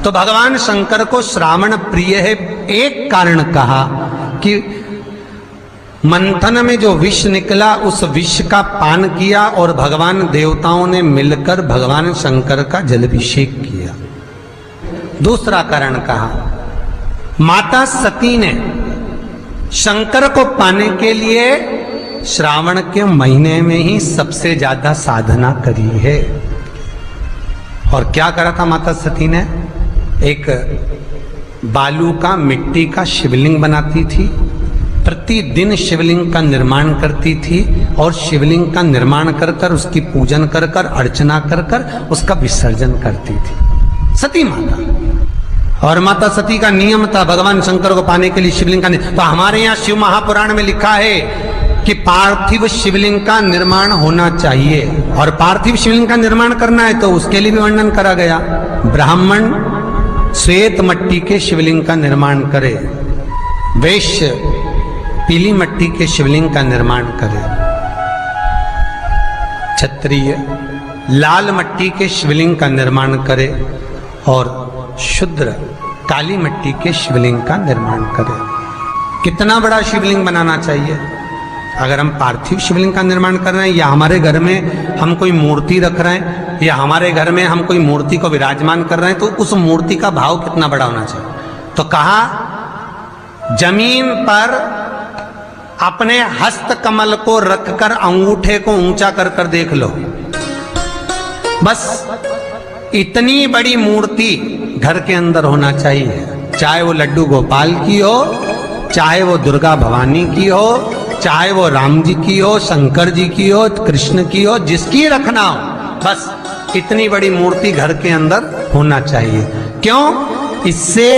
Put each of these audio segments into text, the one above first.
तो भगवान शंकर को श्रावण प्रिय है। एक कारण कहा कि मंथन में जो विष निकला उस विष का पान किया और भगवान देवताओं ने मिलकर भगवान शंकर का जलाभिषेक किया। दूसरा कारण कहा, माता सती ने शंकर को पाने के लिए श्रावण के महीने में ही सबसे ज्यादा साधना करी है। और क्या करा था माता सती ने? एक बालू का, मिट्टी का शिवलिंग बनाती थी, प्रतिदिन शिवलिंग का निर्माण करती थी और शिवलिंग का निर्माण कर कर उसकी पूजन कर कर अर्चना कर कर उसका विसर्जन करती थी सती माता। और माता सती का नियम था भगवान शंकर को पाने के लिए शिवलिंग का। तो हमारे यहाँ शिव महापुराण में लिखा है कि पार्थिव शिवलिंग का निर्माण होना चाहिए, और पार्थिव शिवलिंग का निर्माण करना है तो उसके लिए भी वर्णन करा गया। ब्राह्मण श्वेत मट्टी के शिवलिंग का निर्माण करे, वैश्य पीली मट्टी के शिवलिंग का निर्माण करे, क्षत्रिय लाल मट्टी के शिवलिंग का निर्माण करे और शूद्र काली मट्टी के शिवलिंग का निर्माण करे। कितना बड़ा शिवलिंग बनाना चाहिए? अगर हम पार्थिव शिवलिंग का निर्माण कर रहे हैं या हमारे घर में हम कोई मूर्ति रख रहे हैं या हमारे घर में हम कोई मूर्ति को विराजमान कर रहे हैं, तो उस मूर्ति का भाव कितना बड़ा होना चाहिए? तो कहा, जमीन पर अपने हस्त कमल को रखकर अंगूठे को ऊंचा कर कर देख लो, बस इतनी बड़ी मूर्ति घर के अंदर होना चाहिए। चाहे वो लड्डू गोपाल की हो, चाहे वो दुर्गा भवानी की हो, चाहे वो राम जी की हो, शंकर जी की हो, कृष्ण की हो, जिसकी रखना हो, बस इतनी बड़ी मूर्ति घर के अंदर होना चाहिए। क्यों? इससे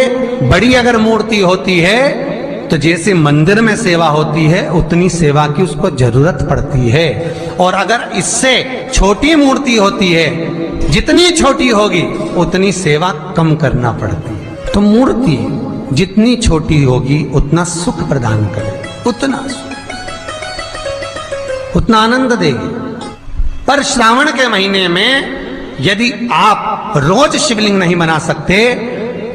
बड़ी अगर मूर्ति होती है तो जैसे मंदिर में सेवा होती है उतनी सेवा की उसको जरूरत पड़ती है, और अगर इससे छोटी मूर्ति होती है, जितनी छोटी होगी उतनी सेवा कम करना पड़ती है। तो मूर्ति जितनी छोटी होगी उतना सुख प्रदान करे, उतना आनंद देगी। पर श्रावण के महीने में यदि आप रोज शिवलिंग नहीं बना सकते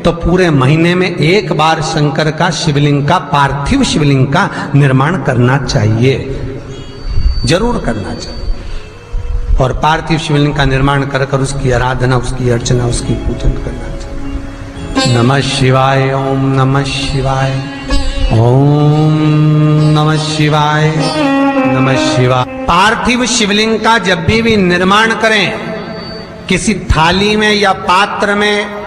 तो पूरे महीने में एक बार शंकर का शिवलिंग का, पार्थिव शिवलिंग का निर्माण करना चाहिए, जरूर करना चाहिए। और पार्थिव शिवलिंग का निर्माण कर कर उसकी आराधना, उसकी अर्चना, उसकी पूजन करना चाहिए। नमः शिवाय, ओम नमः शिवाय, ओम नमः शिवाय, नमः शिवाय। पार्थिव शिवलिंग का जब भी निर्माण करें, किसी थाली में या पात्र में,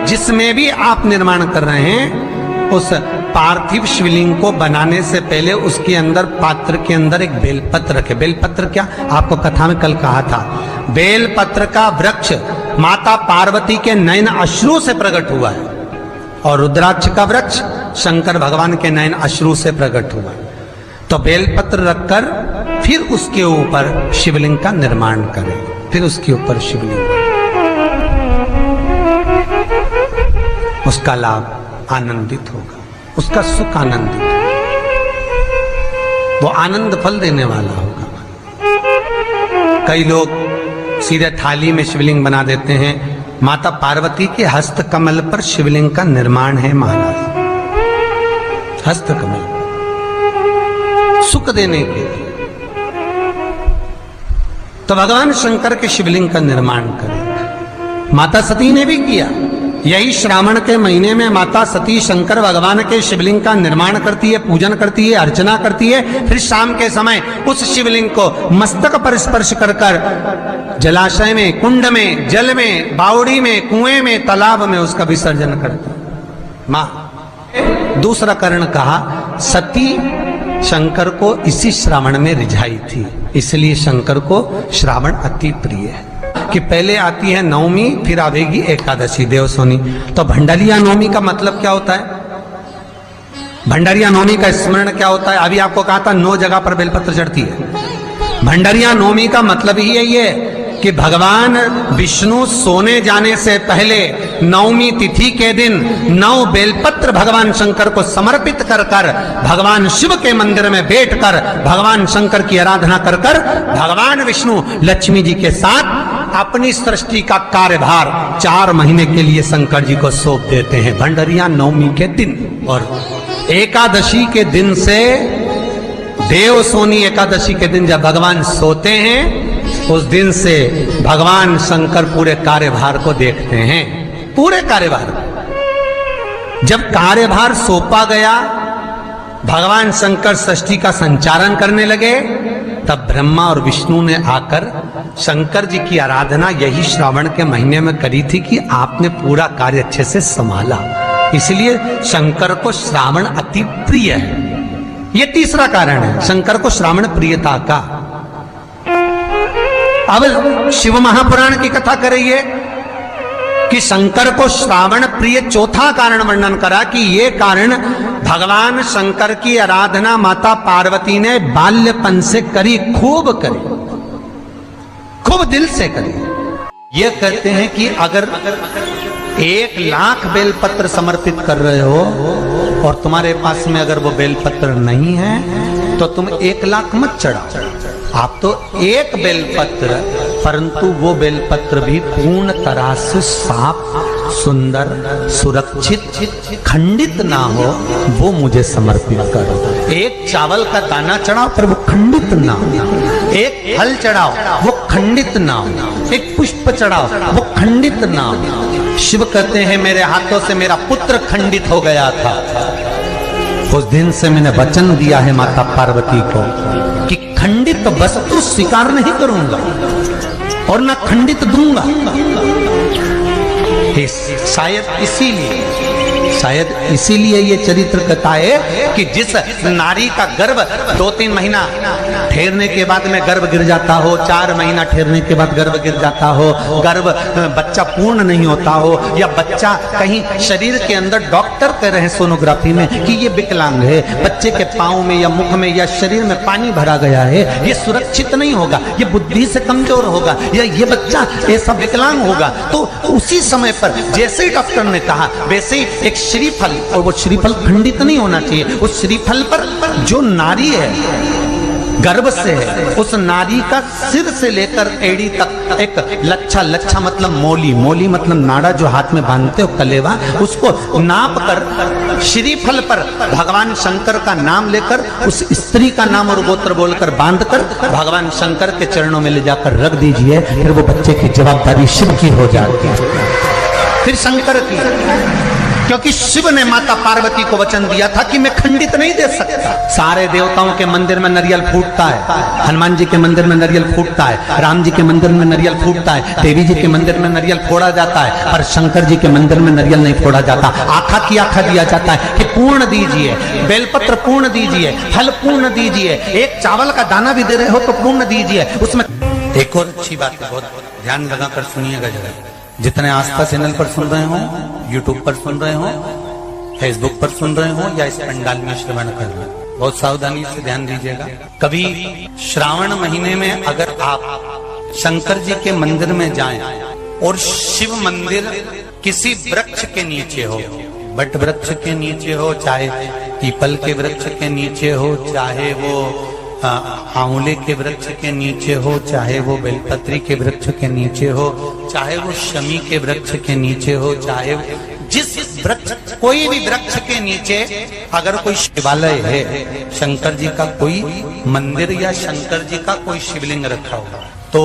जिसमें भी आप निर्माण कर रहे हैं, उस पार्थिव शिवलिंग को बनाने से पहले उसके अंदर, पात्र के अंदर एक बेलपत्र रखे। बेलपत्र क्या? आपको कथा में कल कहा था, बेलपत्र का वृक्ष माता पार्वती के नयन अश्रु से प्रकट हुआ है, और रुद्राक्ष का वृक्ष शंकर भगवान के नयन अश्रु से प्रकट हुआ है। तो बेलपत्र रखकर फिर उसके ऊपर शिवलिंग का निर्माण करें, फिर उसके ऊपर शिवलिंग, उसका लाभ आनंदित होगा, उसका सुख आनंदित होगा, वो आनंद फल देने वाला होगा। कई लोग सीधे थाली में शिवलिंग बना देते हैं। माता पार्वती के हस्त कमल पर शिवलिंग का निर्माण है महाराज, हस्त कमल सुख देने के लिए। तो भगवान शंकर के शिवलिंग का निर्माण करें। माता सती ने भी किया। यही श्रावण के महीने में माता सती शंकर भगवान के शिवलिंग का निर्माण करती है, पूजन करती है, अर्चना करती है। फिर शाम के समय उस शिवलिंग को मस्तक पर स्पर्श कर कर जलाशय में, कुंड में, जल में, बावड़ी में, कुएं में, तालाब में उसका विसर्जन करती है मां। दूसरा कारण कहा, सती शंकर को इसी श्रावण में रिझाई थी, इसलिए शंकर को श्रावण अति प्रिय है। कि पहले आती है नवमी, फिर आवेगी एकादशी, देवसोनी। तो भंडारिया नवमी का मतलब क्या होता है? भंडारिया नवमी का स्मरण क्या होता है? अभी आपको कहा था 9 जगह पर बेलपत्र चढ़ती है। भंडारिया नवमी का मतलब ही यही है कि भगवान विष्णु सोने जाने से पहले नवमी तिथि के दिन 9 बेलपत्र भगवान शंकर को समर्पित कर कर भगवान शिव के मंदिर में बैठकर भगवान शंकर की आराधना कर कर भगवान विष्णु लक्ष्मी जी के साथ अपनी सृष्टि का कार्यभार 4 महीने के लिए शंकर जी को सौंप देते हैं भंडरिया नवमी के दिन। और एकादशी के दिन से, देव सोनी एकादशी के दिन जब भगवान सोते हैं, उस दिन से भगवान शंकर पूरे कार्यभार को देखते हैं, पूरे कार्यभार। जब कार्यभार सौंपा गया, भगवान शंकर सृष्टि का संचालन करने लगे, तब ब्रह्मा और विष्णु ने आकर शंकर जी की आराधना यही श्रावण के महीने में करी थी कि आपने पूरा कार्य अच्छे से संभाला, इसलिए शंकर को श्रावण अति प्रिय है। ये तीसरा कारण है शंकर को श्रावण प्रियता का। अब शिव महापुराण की कथा करिए कि शंकर को श्रावण प्रिय चौथा कारण वर्णन करा कि ये कारण भगवान शंकर की आराधना माता पार्वती ने बाल्यपन से करी, खूब करी, खूब दिल से करी। ये कहते हैं कि अगर 1,00,000 बेलपत्र समर्पित कर रहे हो और तुम्हारे पास में अगर वो बेलपत्र नहीं है तो तुम 1,00,000 मत चढ़ाओ, आप तो एक बेलपत्र, परंतु वो बेलपत्र भी पूर्ण तरह से साफ, सुंदर, सुरक्षित, खंडित ना हो, वो मुझे समर्पित करो। एक चावल का दाना चढ़ाओ पर वो खंडित ना हो, एक फल चढ़ाओ वो खंडित ना हो, एक पुष्प चढ़ाओ वो खंडित ना हो। शिव कहते हैं मेरे हाथों से मेरा पुत्र खंडित हो गया था, उस दिन से मैंने वचन दिया है माता पार्वती को कि खंडित वस्तु स्वीकार नहीं करूंगा और ना खंडित दूंगा। शायद इसीलिए ये चरित्र कथा है कि जिस नारी का गर्भ 2-3 महीना ठहरने के बाद में गर्भ गिर जाता हो, 4 महीना ठहरने के बाद गर्भ गिर जाता हो, गर्भ बच्चा पूर्ण नहीं होता हो, या बच्चा कहीं शरीर के अंदर डॉक्टर कह रहे हैं सोनोग्राफी में कि ये विकलांग है, बच्चे के पाँव में या मुख में या शरीर में पानी भरा गया है, ये सुरक्षित नहीं होगा, ये बुद्धि से कमजोर होगा, या ये बच्चा ऐसा विकलांग होगा, तो उसी समय पर जैसे ही डॉक्टर ने कहा वैसे ही एक श्रीफल, और वो श्रीफल खंडित नहीं होना चाहिए, उस श्रीफल पर जो नारी है गर्भ से है, उस नारी का सिर से लेकर एड़ी तक एक लच्छा मतलब मोली मतलब नाड़ा जो हाथ में बांधते हो कलेवा, उसको नाप कर श्रीफल पर भगवान शंकर का नाम लेकर उस स्त्री का नाम और गोत्र बोलकर बांधकर भगवान शंकर के चरणों में ले जाकर रख दीजिए, फिर वो बच्चे की जवाबदारी शिव की हो जाती है, फिर शंकर की, क्योंकि शिव ने माता पार्वती को वचन दिया था कि मैं खंडित नहीं दे सकता। सारे देवताओं के मंदिर में नारियल फूटता है, हनुमान जी के मंदिर में नारियल फूटता है, राम जी के मंदिर में नारियल फूटता है, देवी जी के मंदिर में नारियल फोड़ा जाता है, पर शंकर जी के मंदिर में नारियल नहीं फोड़ा जाता। आखा की आखा दिया जाता है कि पूर्ण दीजिए, बेलपत्र पूर्ण दीजिए, फल पूर्ण दीजिए, एक चावल का दाना भी दे रहे हो तो पूर्ण दीजिए। उसमें एक और अच्छी बात है, बहुत ध्यान लगाकर सुनिएगा जरा, जितने आस्था चैनल पर सुन रहे हो, यूट्यूब पर सुन रहे हो, फेसबुक पर सुन रहे हो, या इस पंडाल में श्रवण कर रहे हो, बहुत सावधानी से ध्यान दीजिएगा। कभी श्रावण महीने में अगर आप शंकर जी के मंदिर में जाएं और शिव मंदिर किसी वृक्ष के नीचे हो, बट वृक्ष के नीचे हो, चाहे पीपल के वृक्ष के नीचे हो, चाहे वो आंवले के वृक्ष के नीचे हो, चाहे वो बेलपत्री के वृक्ष के नीचे हो, चाहे वो शमी के वृक्ष के नीचे हो, चाहे जिस वृक्ष, कोई भी वृक्ष के नीचे अगर कोई शिवालय है, शंकर जी का कोई मंदिर या शंकर जी का कोई शिवलिंग रखा होगा, तो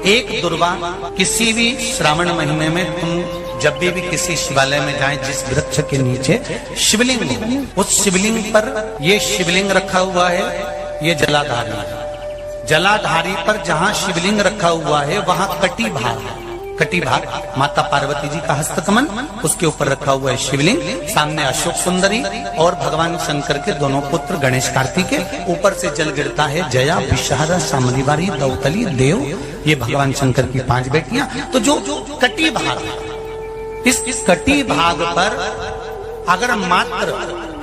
एक दुर्वा किसी भी श्रावण महीने में तुम जब भी किसी शिवालय में जाएं, जिस वृक्ष के नीचे शिवलिंग हो, उस शिवलिंग पर ये शिवलिंग रखा हुआ है, ये जलाधारी है। जलाधारी पर जहां शिवलिंग रखा हुआ है वहां कटी भाग है, कटी भाग माता पार्वती जी का हस्तकमल, उसके ऊपर रखा हुआ है शिवलिंग, सामने अशोक सुंदरी और भगवान शंकर के दोनों पुत्र गणेश कार्तिकेय, ऊपर से जल गिरता है जया, विषहारा, शामलीवारी, दौतली, देव, ये भगवान शंकर की 5 बेटियां। तो जो कटी भाग है, इस कटी भाग पर अगर मात्र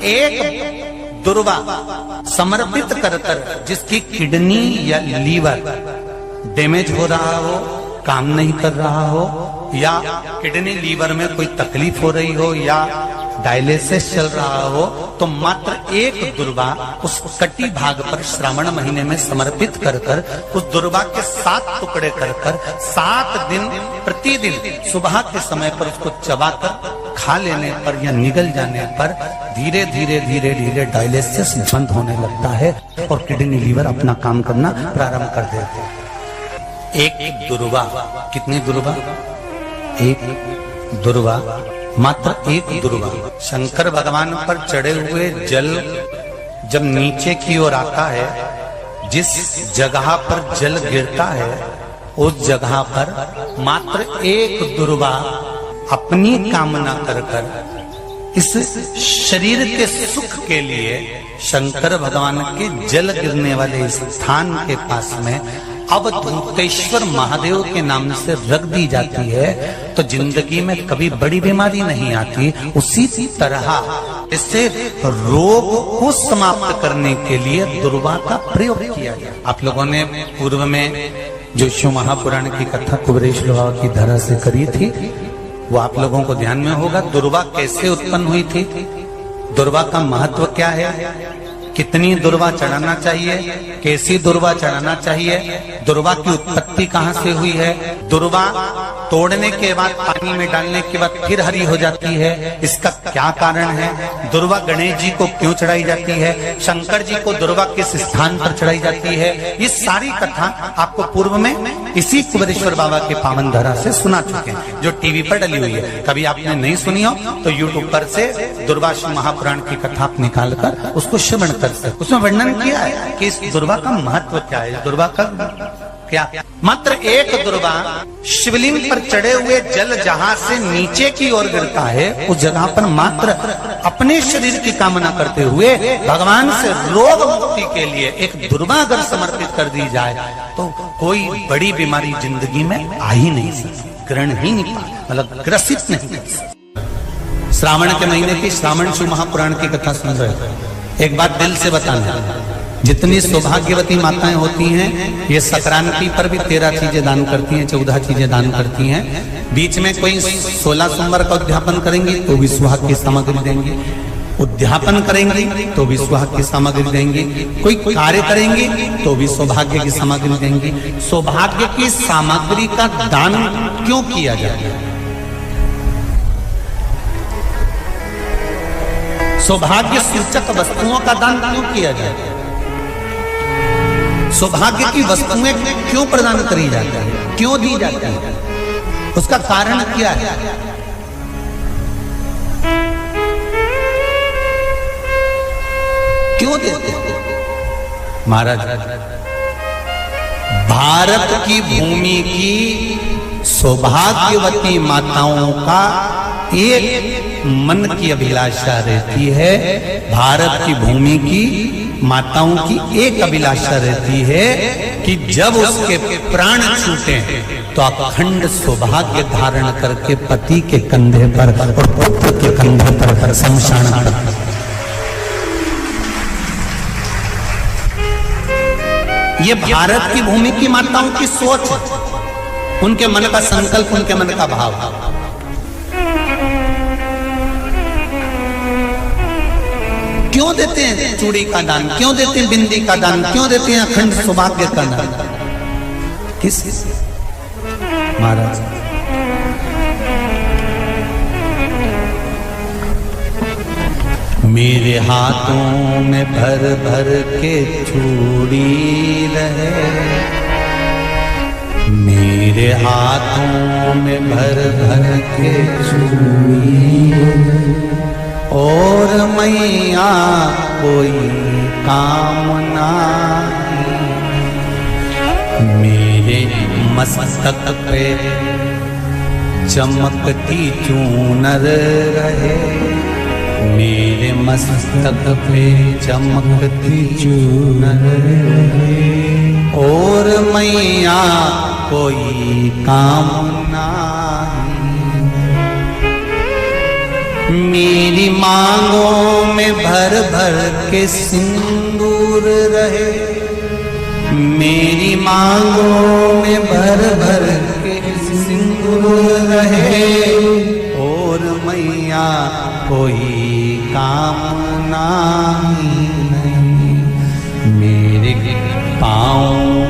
एक दुर्वा समर्पित कर जिसकी किडनी या लीवर डैमेज हो रहा हो, काम नहीं कर रहा हो, या किडनी लीवर में कोई तकलीफ हो रही हो, या डायलिसिस चल रहा हो तो मात्र एक दुर्वा उस कटी भाग पर श्रावण महीने में समर्पित कर कर उस दुर्वा के 7 टुकड़े कर कर 7 दिन प्रतिदिन सुबह के समय पर उसको चबाकर खा लेने पर या निगल जाने पर धीरे धीरे धीरे धीरे डायलिसिस बंद होने लगता है और किडनी लीवर अपना काम करना प्रारंभ कर देते हैं। एक दुर्वा, कितनी दुर्वा? एक दुर्वा, मात्र एक दुर्वा। शंकर भगवान पर चढ़े हुए जल जब नीचे की ओर आता है, जिस जगह पर जल गिरता है उस जगह पर मात्र एक दुर्वा अपनी कामना कर कर इस शरीर के सुख के लिए शंकर भगवान के जल गिरने वाले स्थान के पास में अवधूतेश्वर महादेव के नाम से रख दी जाती है तो जिंदगी में कभी बड़ी बीमारी नहीं आती। उसी तरह इससे रोग को समाप्त करने के लिए दुर्वा का प्रयोग किया गया। आप लोगों ने पूर्व में जो शिव महापुराण की कथा कुबेरेश लोहा की धरा से करी थी वो आप लोगों को ध्यान में होगा। दुर्वा कैसे उत्पन्न हुई थी, दुर्वा का महत्व क्या है, कितनी दुर्वा चढ़ाना चाहिए, कैसी दुर्वा चढ़ाना चाहिए, दुर्वा की उत्पत्ति कहाँ से हुई है, दुर्वा तोड़ने के बाद पानी में डालने के बाद फिर हरी हो जाती है, इसका क्या कारण है, दुर्वा गणेश जी को क्यों चढ़ाई जाती है, शंकर जी को दुर्वा किस स्थान पर चढ़ाई जाती है, ये सारी कथा आपको पूर्व में इसी कुबेरेश्वर बाबा के पावन धरा से सुना चुके हैं जो टीवी पर डली हुई है। कभी आपने नहीं सुनी हो तो यूट्यूब पर से दुर्वा शिव महापुराण की कथा आप निकाल कर उसको श्रवण कर सकते। उसमें वर्णन किया है कि इस दुर्वा का महत्व क्या है, दुर्वा का क्या। मात्र एक दुर्वा शिवलिंग पर चढ़े हुए जल जहां से नीचे की ओर गिरता है उस जगह पर मात्र अपने शरीर की कामना करते हुए भगवान से रोग मुक्ति के लिए एक दुर्वा अगर समर्पित कर दी जाए तो कोई बड़ी बीमारी जिंदगी में आ ही नहीं सकती, ग्रहण ही नहीं, मतलब ग्रसित नहीं कर सकती। श्रावण के महीने की श्रावण शिव महापुराण की कथा सुन रहे हो, एक बात दिल से बताना, जितनी सौभाग्यवती माताएं होती हैं ये संक्रांति पर भी 13 चीजें दान करती हैं, 14 चीजें दान करती हैं। बीच में कोई 16 सोमवार का उद्यापन करेंगी तो भी सुहाग की सामग्री देंगी, उद्यापन करेंगी तो भी सुहाग की सामग्री देंगी, कोई कार्य करेंगी तो भी सौभाग्य की सामग्री देंगी। सौभाग्य की सामग्री का दान क्यों किया जाता है, सौभाग्य सूचक वस्तुओं का दान क्यों किया जाता है, सौभाग्य की वस्तुएं क्यों प्रदान करी जाती है, क्यों दी जाती है, उसका कारण क्या है। क्यों देते हैं महाराज? भारत की भूमि की सौभाग्यवती माताओं का एक मन की अभिलाषा रहती है, भारत की भूमि की माताओं की एक अभिलाषा रहती है कि जब उसके प्राण छूटे तो अखंड सौभाग्य धारण करके पति के कंधे पर और पुत्र के कंधे पर शमशान पर। ये भारत की भूमि की माताओं की सोच है, उनके मन का संकल्प, उनके मन का भाव। क्यों देते हैं चूड़ी का दान, क्यों देते हैं बिंदी का दान, क्यों देते हैं अखंड सौभाग्य का दान, किस महाराज? मेरे हाथों में भर भर के चूड़ी रहे, मेरे हाथों में भर भर के चूड़ी और मैया कोई काम नहीं, मेरे मस्तक पे चमकती चूनर रहे, मेरे मस्तक पे चमकती चूनर रहे और मैया कोई काम नहीं, मेरी मांगों में भर भर के सिंदूर रहे, मेरी मांगों में भर भर के सिंदूर दूर रहे और मैया कोई काम नहीं। मेरे पाँव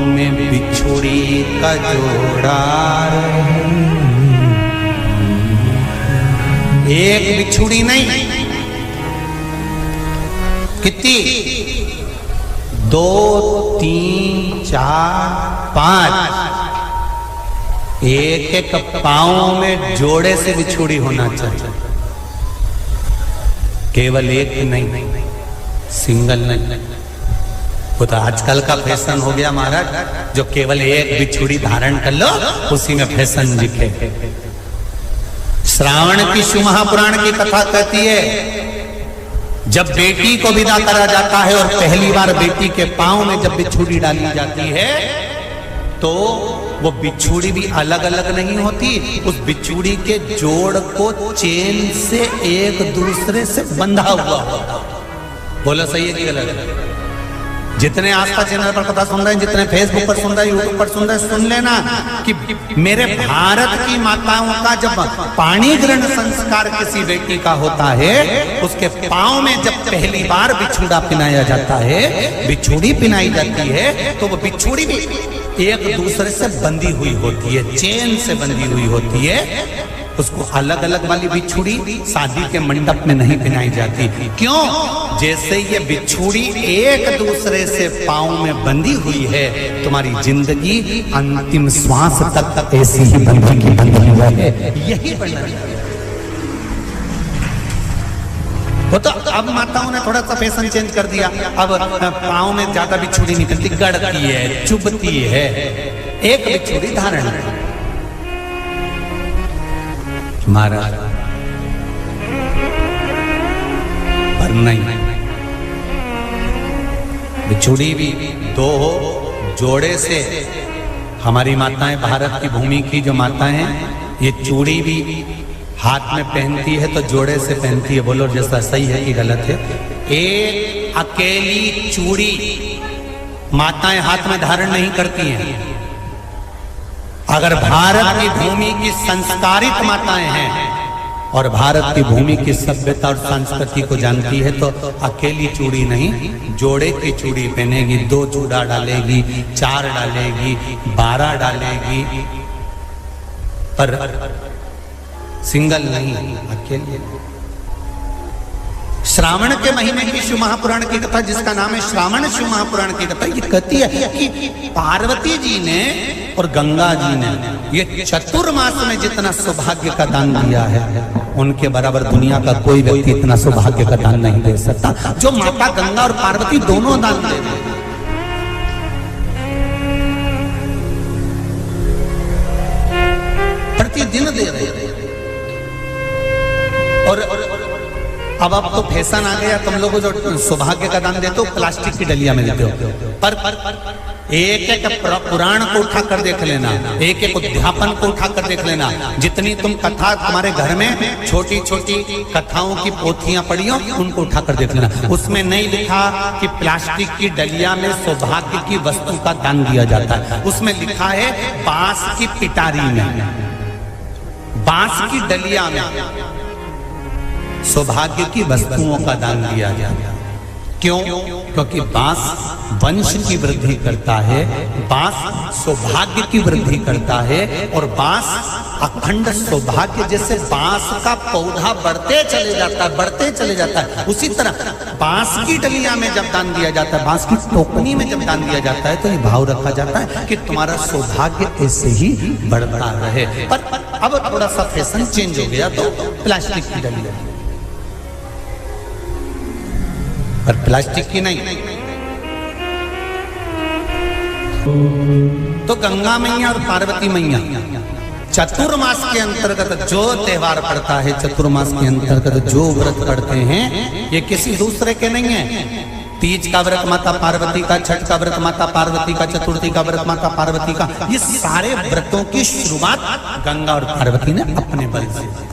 में बिछुड़ी का जोड़ा रहे, एक बिछुड़ी नहीं, कितनी? 2 3 4 5, एक एक पाँव में जोड़े से बिछुड़ी होना चाहिए, केवल एक नहीं, सिंगल नहीं। वो तो आजकल का फैशन हो गया महाराज, जो केवल एक बिछुड़ी धारण कर लो उसी में फैशन दिखे। श्रावण की शिव महापुराण की कथा कहती है, जब बेटी को विदा करा जाता है और पहली बार बेटी के पांव में जब बिछुड़ी डाली जाती है तो वो बिछुड़ी भी अलग अलग नहीं होती, उस बिछुड़ी के जोड़ को चेन से एक दूसरे से बंधा हुआ होता। बोलो सही है कि गलत? जितने आस्था चैनल पर कथा सुन रहे हैं, जितने फेसबुक पर सुन रहे हैं, यूट्यूब पर सुन रहे हैं, सुन लेना कि मेरे भारत की माताओं का जब पाणी ग्रहण संस्कार किसी बेटी का होता है, उसके पांव में जब पहली बार बिछुड़ा पिनाया जाता है, बिछुड़ी पिनाई जाती है, तो वो बिछुड़ी भी एक दूसरे से बंधी हुई होती है, चेन से बंधी हुई होती है। उसको अलग अलग वाली बिछुड़ी शादी के मंडप में नहीं पिनाई जाती। क्यों? जैसे ये बिछुड़ी एक दूसरे से पांव में बंधी हुई है, तुम्हारी जिंदगी अंतिम श्वास तक ऐसी ही बंधी हुई है, यही बनना चाहिए। वो तो अब माताओं ने थोड़ा सा फैशन चेंज कर दिया, अब पांव में ज्यादा बिछुड़ी निकलती, गड़ती है, चुभती है, एक बिछुड़ी धारण है। महाराज पर नहीं, बिछुड़ी भी 2 हो, जोड़े से। हमारी माताएं, भारत की भूमि की जो माताएं हैं, ये चूड़ी भी हाथ में पहनती है तो जोड़े से पहनती है। बोलो जैसा सही है कि गलत है? एक अकेली चूड़ी माताएं हाथ में धारण नहीं करती हैं। अगर भारत की भूमि की संस्कारित माताएं हैं और भारत की भूमि की सभ्यता और संस्कृति को जानती है तो अकेली चूड़ी नहीं, जोड़े की चूड़ी पहनेगी, 2 चूड़ा डालेगी, 4 डालेगी, 12 डालेगी, पर सिंगल नहीं, अकेले। श्रावण के महीने की शिव महापुराण की कथा, जिसका नाम है श्रावण शिव महापुराण की कथा, ये कहती है कि पार्वती जी ने और गंगा जी ने ये चतुर्मास में जितना सौभाग्य का दान दिया है, उनके बराबर दुनिया का कोई व्यक्ति इतना सौभाग्य का दान नहीं दे सकता जो माता गंगा और पार्वती दोनों दान दे रहे हैं। प्रतिदिन दे रहे हैं। और अब तो फैशन आ गया, तुम लोगों जो सौभाग्य का दान देते हो प्लास्टिक की डलिया में देते हो, पर एक एक पुराण को उठा कर देख लेना, एक एक उद्यापन को उठा कर देख लेना, जितनी तुम कथा तुम्हारे घर में छोटी छोटी कथाओं की पोथियां पड़ी हो, उनको उठा कर देख लेना। उसमें नहीं लिखा कि प्लास्टिक की डलिया में सौभाग्य की वस्तु का दान दिया जाता है, उसमें लिखा है बांस की पिटारी में, बांस की डलिया में सौभाग्य की वस्तुओं का दान दिया जाता है। क्यों? क्योंकि बांस वंश की वृद्धि करता है, बांस सौभाग्य की वृद्धि करता है, और बांस अखंड सौभाग्य, जैसे बांस का पौधा बढ़ते चले जाता है, बढ़ते चले जाता है, उसी तरह बांस की डलिया में जब दान दिया जाता है, बांस की टोकनी में जब दान दिया जाता है, तो ये भाव रखा जाता है कि तुम्हारा सौभाग्य ऐसे ही बढ़ता रहे। पर अब थोड़ा सा फैशन चेंज हो गया तो प्लास्टिक की डलिया, पर प्लास्टिक की नहीं। तो गंगा मैया और पार्वती मैया चतुर्मास के अंतर्गत जो त्योहार पड़ता है, चतुर्मास के अंतर्गत जो व्रत पड़ते हैं, ये किसी दूसरे के नहीं है। तीज का व्रत माता पार्वती का, छठ का व्रत माता पार्वती का, चतुर्थी का व्रत माता पार्वती का, ये सारे व्रतों की शुरुआत गंगा और पार्वती ने अपने बल से